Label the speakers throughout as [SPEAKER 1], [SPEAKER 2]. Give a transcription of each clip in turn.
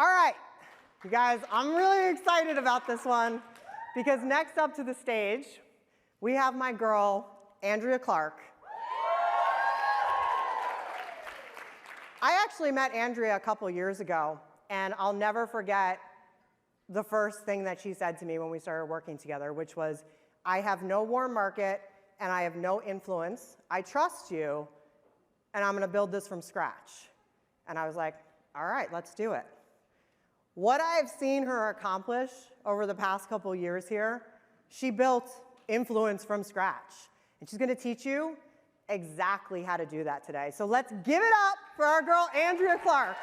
[SPEAKER 1] All right, you guys, I'm really excited about this one because next up to the stage, we have my girl, Andrea Clark. I actually met Andrea a couple years ago, and I'll never forget the first thing that she said to me when we started working together, which was, I have no warm market and I have no influence. I trust you, and I'm gonna build this from scratch. And I was like, all right, let's do it. What I've seen her accomplish over the past couple years here, she built influence from scratch. And she's gonna teach you exactly how to do that today. So let's give it up for our girl, Andrea Clark.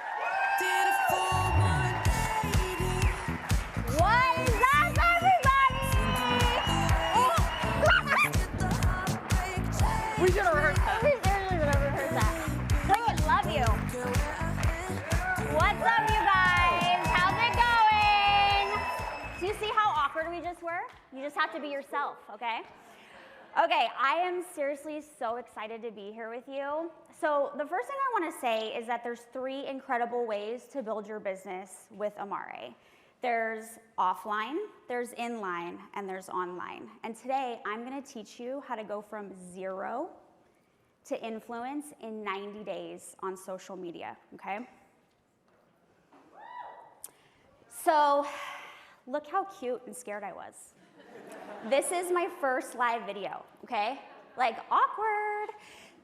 [SPEAKER 2] What is up, everybody?
[SPEAKER 1] We should have rehearsed that.
[SPEAKER 2] We seriously should have rehearsed that. Freaking love you. What's up, you guys? How's it going? Do you see how awkward we just were? You just have to be yourself, okay? Okay, I am seriously so excited to be here with you. So the first thing I want to say is that there's 3 incredible ways to build your business with Amare. There's offline, there's inline, and there's online. And today I'm going to teach you how to go from 0 to influence in 90 days on social media, okay? So look how cute and scared I was. This is my first live video, okay? Like, awkward.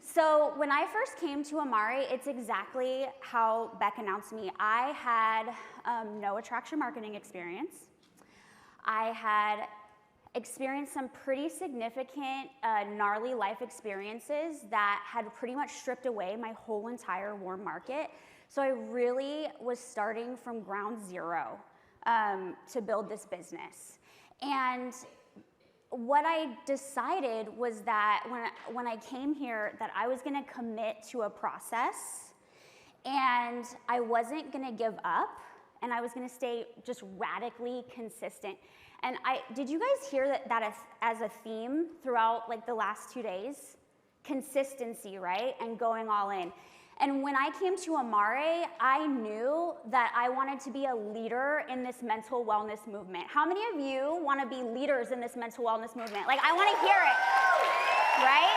[SPEAKER 2] So when I first came to Amare, it's exactly how Beck announced me. I had no attraction marketing experience. I had experienced some pretty significant, gnarly life experiences that had pretty much stripped away my whole entire warm market. So I really was starting from ground zero to build this business. And what I decided was that when I came here, that I was gonna commit to a process, and I wasn't gonna give up, and I was gonna stay just radically consistent. And did you guys hear that as a theme throughout like the last 2 days? Consistency, right? And going all in. And when I came to Amare, I knew that I wanted to be a leader in this mental wellness movement. How many of you want to be leaders in this mental wellness movement? Like, I want to hear it, right?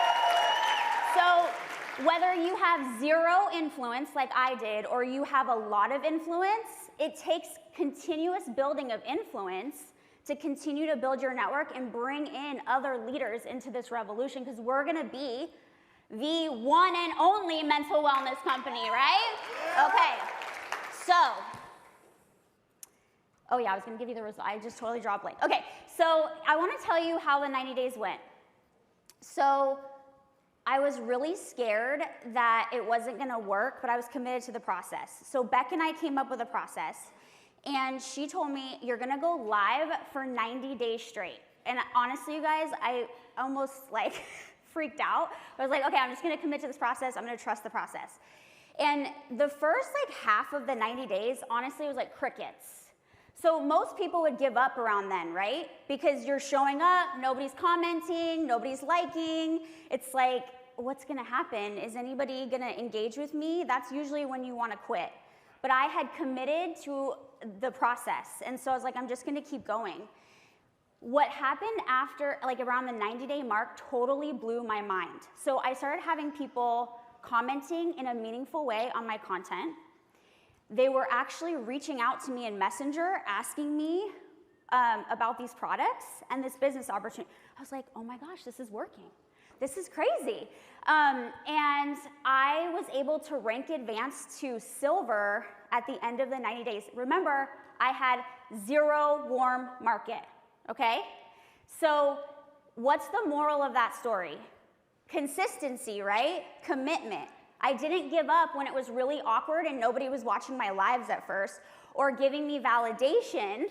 [SPEAKER 2] So whether you have 0 influence like I did, or you have a lot of influence, it takes continuous building of influence to continue to build your network and bring in other leaders into this revolution, because we're going to be the one and only mental wellness company, right? Okay, so, oh yeah, I was gonna give you the result. I just totally dropped blank. Okay, so I wanna tell you how the 90 days went. So I was really scared that it wasn't gonna work, but I was committed to the process. So Beck and I came up with a process, and she told me, you're gonna go live for 90 days straight. And honestly, you guys, I almost like, freaked out. I was like, okay, I'm just gonna commit to this process. I'm gonna trust the process. And the first like half of the 90 days, honestly, was like crickets. So most people would give up around then, right? Because you're showing up, nobody's commenting, nobody's liking. It's like, what's gonna happen? Is anybody gonna engage with me? That's usually when you wanna quit. But I had committed to the process. And so I was like, I'm just gonna keep going. What happened after, like around the 90-day mark, totally blew my mind. So I started having people commenting in a meaningful way on my content. They were actually reaching out to me in Messenger, asking me about these products and this business opportunity. I was like, oh my gosh, this is working. This is crazy. And I was able to rank advanced to silver at the end of the 90 days. Remember, I had 0 warm market. Okay? So what's the moral of that story? Consistency, right? Commitment. I didn't give up when it was really awkward and nobody was watching my lives at first or giving me validation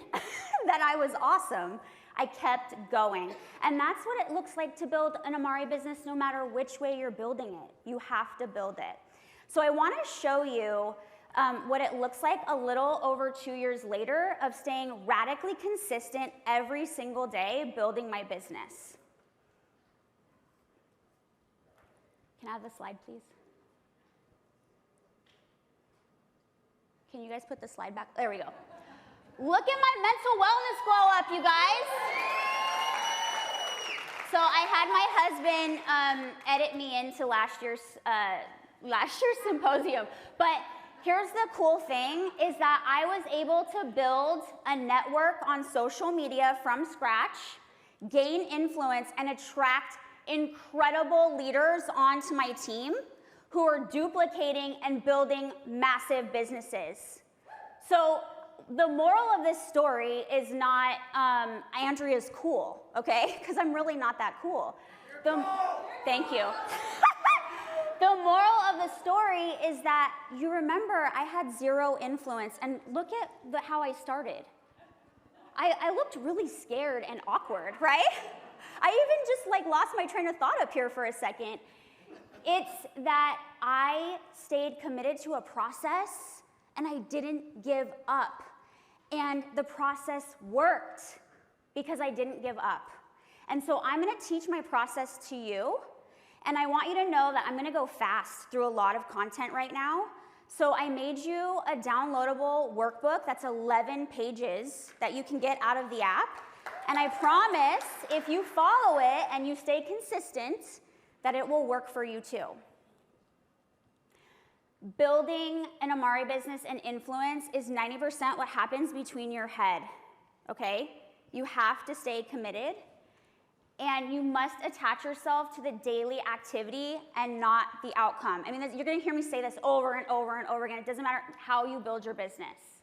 [SPEAKER 2] that I was awesome. I kept going. And that's what it looks like to build an Amare business no matter which way you're building it. You have to build it. So I want to show you what it looks like a little over 2 years later of staying radically consistent every single day building my business. Can I have the slide, please? Can you guys put the slide back? There we go. Look at my mental wellness glow up, you guys. So I had my husband edit me into last year's symposium. But here's the cool thing is that I was able to build a network on social media from scratch, gain influence, and attract incredible leaders onto my team who are duplicating and building massive businesses. So the moral of this story is not Andrea's cool, okay? Because I'm really not that cool. Thank you. The moral of the story is that you remember I had zero influence, and look at how I started. I looked really scared and awkward, right? I even just lost my train of thought up here for a second. It's that I stayed committed to a process and I didn't give up. And the process worked because I didn't give up. And so I'm gonna teach my process to you, and I want you to know that I'm gonna go fast through a lot of content right now. So I made you a downloadable workbook that's 11 pages that you can get out of the app. And I promise if you follow it and you stay consistent, that it will work for you too. Building an Amare business and influence is 90% what happens between your head, okay? You have to stay committed, and you must attach yourself to the daily activity and not the outcome. I mean, you're gonna hear me say this over and over and over again. It doesn't matter how you build your business.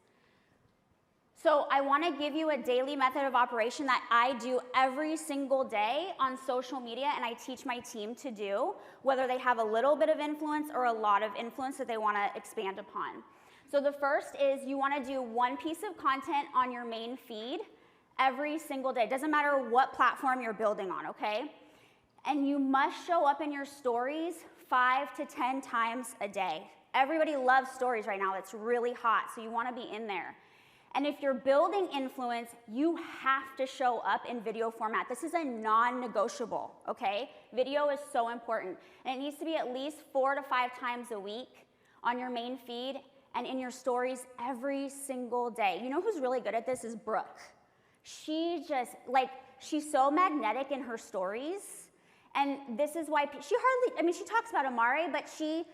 [SPEAKER 2] So I wanna give you a daily method of operation that I do every single day on social media, and I teach my team to do, whether they have a little bit of influence or a lot of influence that they wanna expand upon. So the first is you wanna do one piece of content on your main feed every single day. Doesn't matter what platform you're building on, okay? And you must show up in your stories 5 to 10 times a day. Everybody loves stories right now. It's really hot, so you wanna be in there. And if you're building influence, you have to show up in video format. This is a non-negotiable, okay? Video is so important. And it needs to be at least 4 to 5 times a week on your main feed and in your stories every single day. You know who's really good at this is Brooke. She just, she's so magnetic in her stories. And this is why she talks about Amare, but she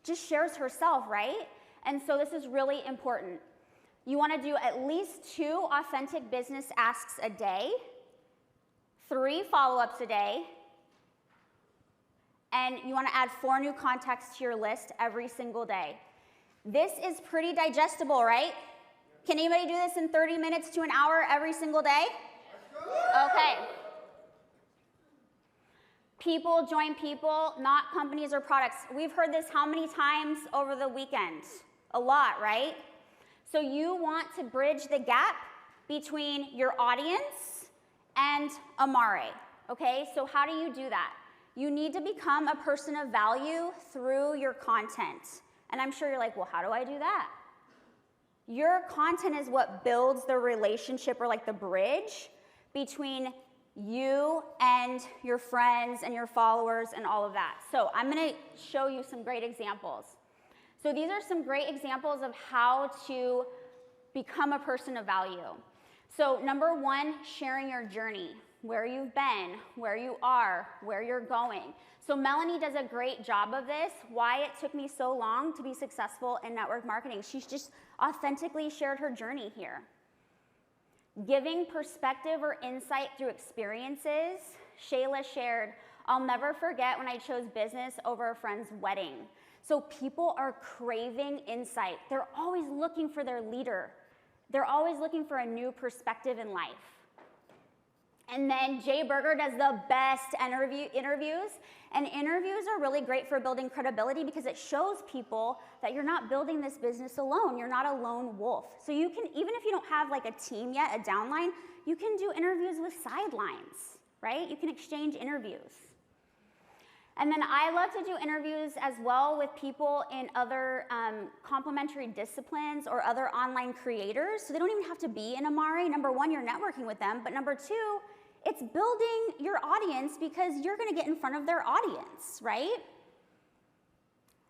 [SPEAKER 2] just shares herself, right? And so this is really important. You want to do at least 2 authentic business asks a day, 3 follow-ups a day, and you want to add 4 new contacts to your list every single day. This is pretty digestible, right? Can anybody do this in 30 minutes to an hour every single day? Okay. People join people, not companies or products. We've heard this how many times over the weekend? A lot, right? So you want to bridge the gap between your audience and Amare, okay? So how do you do that? You need to become a person of value through your content. And I'm sure you're like, well, how do I do that? Your content is what builds the relationship or the bridge between you and your friends and your followers and all of that. So I'm gonna show you some great examples. So these are some great examples of how to become a person of value. So number 1, sharing your journey, where you've been, where you are, where you're going. So Melanie does a great job of this, why it took me so long to be successful in network marketing. She's just authentically shared her journey here. Giving perspective or insight through experiences. Shayla shared, I'll never forget when I chose business over a friend's wedding. So people are craving insight. They're always looking for their leader. They're always looking for a new perspective in life. And then Jay Berger does the best interviews. And interviews are really great for building credibility because it shows people that you're not building this business alone. You're not a lone wolf. So you can, even if you don't have a team yet, a downline, you can do interviews with sidelines, right? You can exchange interviews. And then I love to do interviews as well with people in other complementary disciplines or other online creators. So they don't even have to be in Amare. Number 1, you're networking with them. But number 2, it's building your audience because you're going to get in front of their audience, right?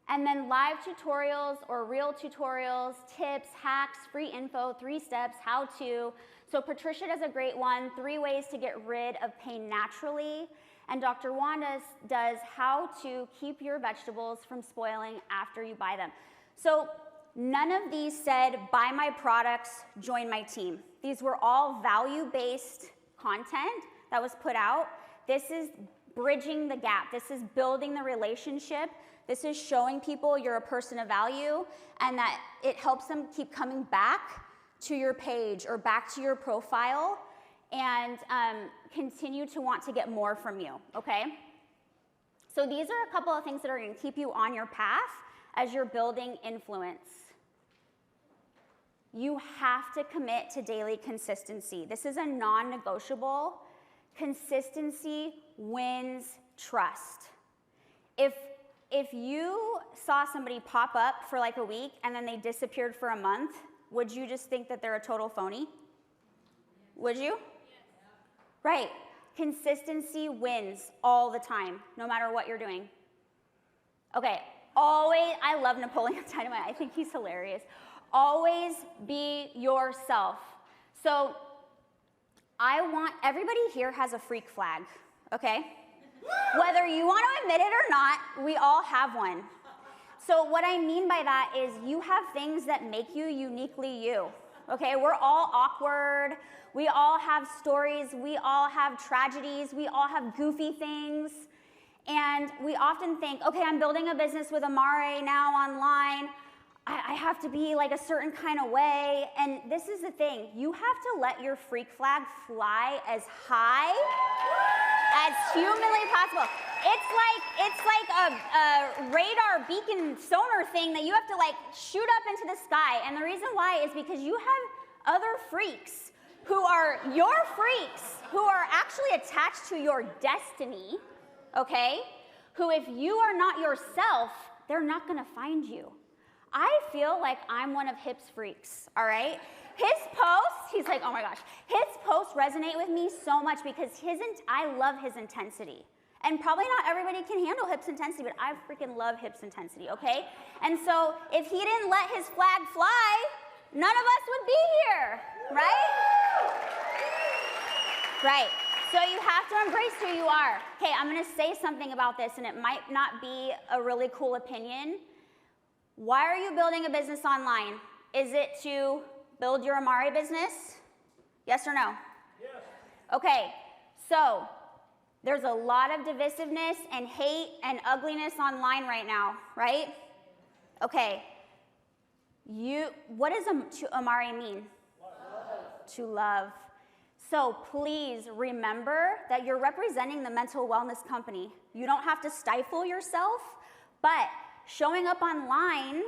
[SPEAKER 2] And then live tutorials or real tutorials, tips, hacks, free info, 3 steps, how to. So Patricia does a great one, 3 ways to get rid of pain naturally. And Dr. Wanda does how to keep your vegetables from spoiling after you buy them. So none of these said, buy my products, join my team. These were all value-based content that was put out. This is bridging the gap. This is building the relationship. This is showing people you're a person of value and that it helps them keep coming back to your page or back to your profile and continue to want to get more from you, okay? So these are a couple of things that are going to keep you on your path as you're building influence. You have to commit to daily consistency. This is a non-negotiable. Consistency wins trust. If you saw somebody pop up for like a week and then they disappeared for a month, would you just think that they're a total phony? Would you? Right. Consistency wins all the time, no matter what you're doing. Okay, always, I love Napoleon Dynamite. I think he's hilarious. Always be yourself. So everybody here has a freak flag, okay? Whether you want to admit it or not, we all have one. So what I mean by that is you have things that make you uniquely you, okay? We're all awkward. We all have stories. We all have tragedies. We all have goofy things. And we often think, okay, I'm building a business with Amare now online. I have to be like a certain kind of way. And this is the thing. You have to let your freak flag fly as high as humanly possible. It's like a radar beacon sonar thing that you have to like shoot up into the sky. And the reason why is because you have other freaks who are your freaks, who are actually attached to your destiny, okay? Who if you are not yourself, they're not gonna find you. I feel like I'm one of Hip's freaks, all right? His posts, he's like, oh my gosh. His posts resonate with me so much because I love his intensity. And probably not everybody can handle Hip's intensity, but I freaking love Hip's intensity, okay? And so if he didn't let his flag fly, none of us would be here, right? Right. So you have to embrace who you are. Okay, I'm gonna say something about this, and it might not be a really cool opinion. Why are you building a business online? Is it to build your Amare business? Yes or no? Yes. Okay, so there's a lot of divisiveness and hate and ugliness online right now, right? Okay, what does Amare mean? Love. To love. So please remember that you're representing the mental wellness company. You don't have to stifle yourself, but showing up online,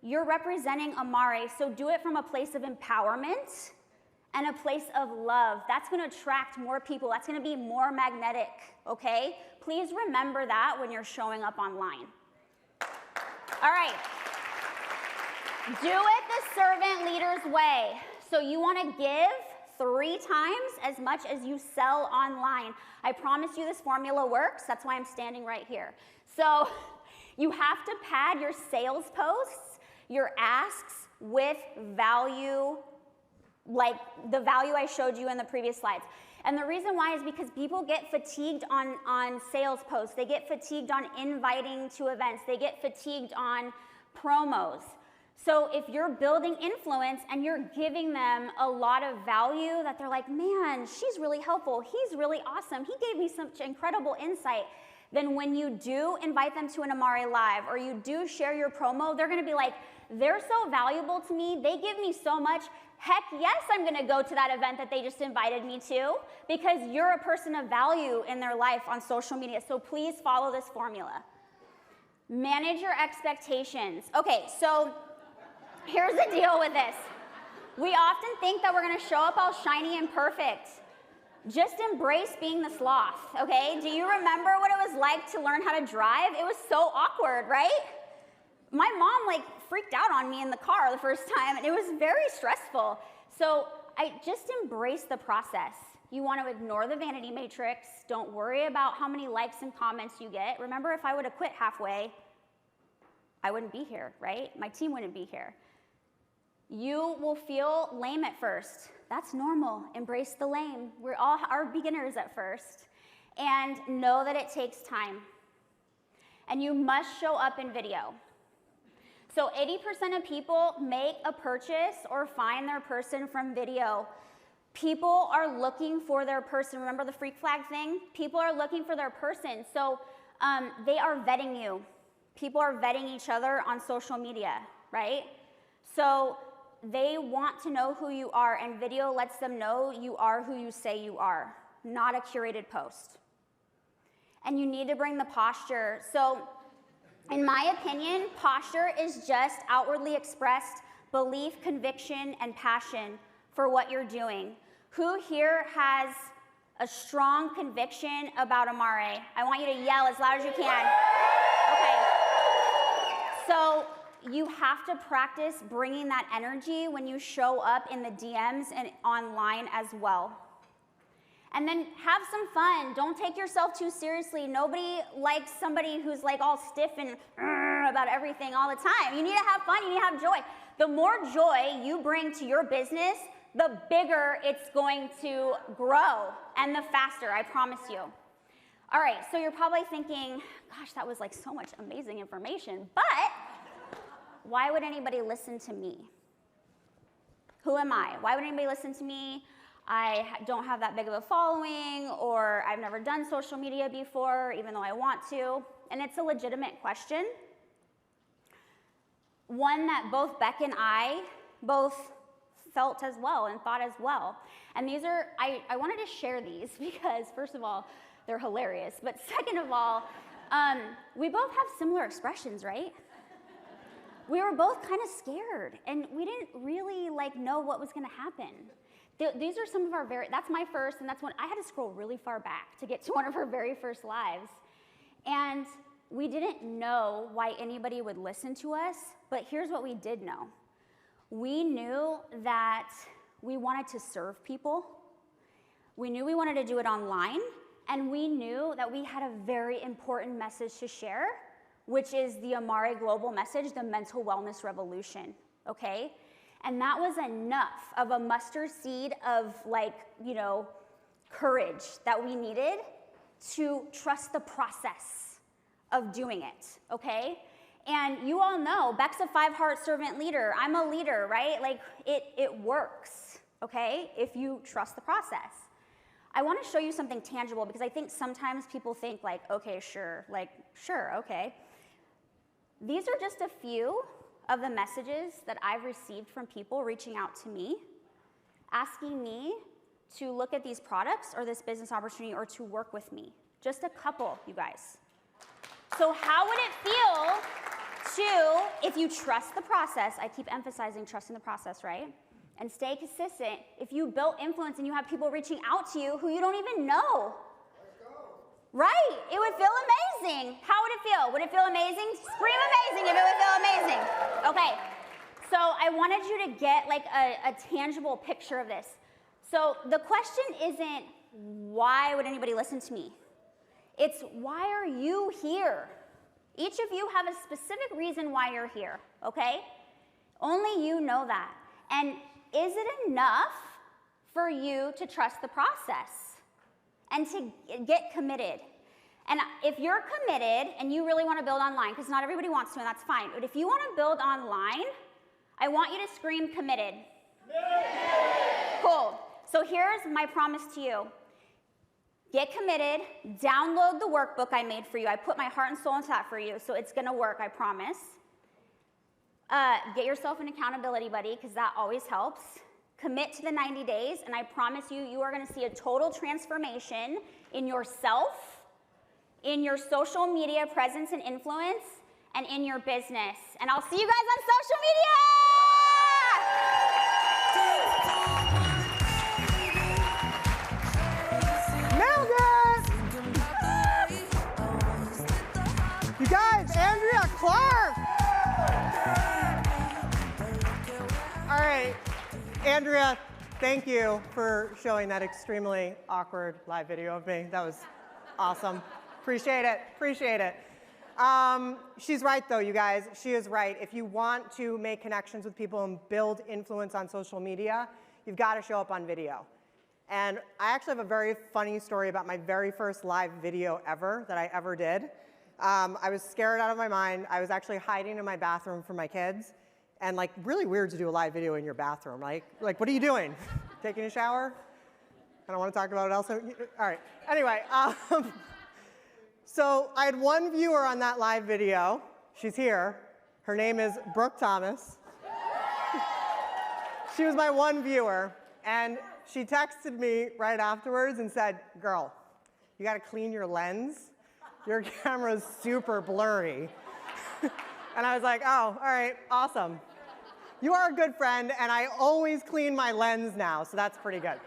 [SPEAKER 2] you're representing Amare, so do it from a place of empowerment and a place of love. That's gonna attract more people. That's gonna be more magnetic, okay? Please remember that when you're showing up online. All right. Do it the servant leader's way. So you wanna give 3 times as much as you sell online. I promise you this formula works. That's why I'm standing right here. So you have to pad your sales posts, your asks with value, like the value I showed you in the previous slides. And the reason why is because people get fatigued on sales posts. They get fatigued on inviting to events. They get fatigued on promos. So if you're building influence and you're giving them a lot of value that they're like, man, she's really helpful. He's really awesome. He gave me such incredible insight. Then when you do invite them to an Amare Live or you do share your promo, they're gonna be like, they're so valuable to me. They give me so much. Heck yes, I'm gonna go to that event that they just invited me to because you're a person of value in their life on social media. So please follow this formula. Manage your expectations. Okay, so here's the deal with this. We often think that we're gonna show up all shiny and perfect. Just embrace being the sloth, okay? Do you remember what it was like to learn how to drive? It was so awkward, right? My mom like freaked out on me in the car the first time and it was very stressful. So I just embrace the process. You want to ignore the vanity matrix. Don't worry about how many likes and comments you get. Remember, if I would have quit halfway, I wouldn't be here, right? My team wouldn't be here. You will feel lame at first. That's normal. Embrace the lame. We're all are beginners at first. And know that it takes time. And you must show up in video. So 80% of people make a purchase or find their person from video. People are looking for their person. Remember the freak flag thing? People are looking for their person. So they are vetting you. People are vetting each other on social media, right? So they want to know who you are, and video lets them know you are who you say you are, not a curated post. And you need to bring the posture. So in my opinion, posture is just outwardly expressed belief, conviction, and passion for what you're doing. Who here has a strong conviction about Amare? I want you to yell as loud as you can. Okay. So you have to practice bringing that energy when you show up in the DMs and online as well. And then have some fun. Don't take yourself too seriously. Nobody likes somebody who's like all stiff and about everything all the time. You need to have fun, you need to have joy. The more joy you bring to your business, the bigger it's going to grow and the faster, I promise you. All right, so you're probably thinking, gosh, that was like so much amazing information, but why would anybody listen to me? Who am I? Why would anybody listen to me? I don't have that big of a following, or I've never done social media before, even though I want to. And it's a legitimate question. One that both Beck and I both felt as well and thought as well. And these are, I wanted to share these because, first of all, they're hilarious. But second of all, we both have similar expressions, right? We were both kind of scared, and we didn't really know what was gonna happen. These are some of our that's my first, and that's when I had to scroll really far back to get to one of our very first lives. And we didn't know why anybody would listen to us, but here's what we did know. We knew that we wanted to serve people. We knew we wanted to do it online, and we knew that we had a very important message to share, which is the Amare global message, the mental wellness revolution, okay? And that was enough of a mustard seed of courage that we needed to trust the process of doing it, okay? And you all know, Beck's a 5-heart servant leader. I'm a leader, right? It works, okay? If you trust the process. I wanna show you something tangible because I think sometimes people think okay, sure, sure, okay. These are just a few of the messages that I've received from people reaching out to me, asking me to look at these products or this business opportunity or to work with me. Just a couple, you guys. So how would it feel if you trust the process, I keep emphasizing trusting the process, right? And stay consistent. If you built influence and you have people reaching out to you who you don't even know. Right, it would feel amazing. How would it feel? Would it feel amazing? Scream amazing if it would feel amazing. Okay, so I wanted you to get a tangible picture of this. So the question isn't, why would anybody listen to me? It's, why are you here? Each of you have a specific reason why you're here, okay? Only you know that. And is it enough for you to trust the process? And to get committed. And if you're committed and you really want to build online, because not everybody wants to, and that's fine, but if you want to build online, I want you to scream committed. Cool. So here's my promise to you. Get committed, download the workbook I made for you. I put my heart and soul into that for you, so it's gonna work, I promise. Get yourself an accountability buddy, because that always helps. Commit to the 90 days, and I promise you, you are gonna see a total transformation in yourself, in your social media presence and influence, and in your business. And I'll see you guys on social media!
[SPEAKER 1] Nailed it! You guys, Andrea Clark! All right. Andrea, thank you for showing that extremely awkward live video of me. That was awesome. Appreciate it. Appreciate it. She's right, though, you guys. She is right. If you want to make connections with people and build influence on social media, you've got to show up on video. And I actually have a very funny story about my very first live video ever that I ever did. I was scared out of my mind. I was actually hiding in my bathroom from my kids. And like, really weird to do a live video in your bathroom. Like what are you doing? Taking a shower? I don't want to talk about it else. All right. Anyway, so I had one viewer on that live video. She's here. Her name is Brooke Thomas. She was my one viewer. And she texted me right afterwards and said, girl, you got to clean your lens. Your camera's super blurry. And I was like, oh, all right, awesome. You are a good friend, and I always clean my lens now, so that's pretty good.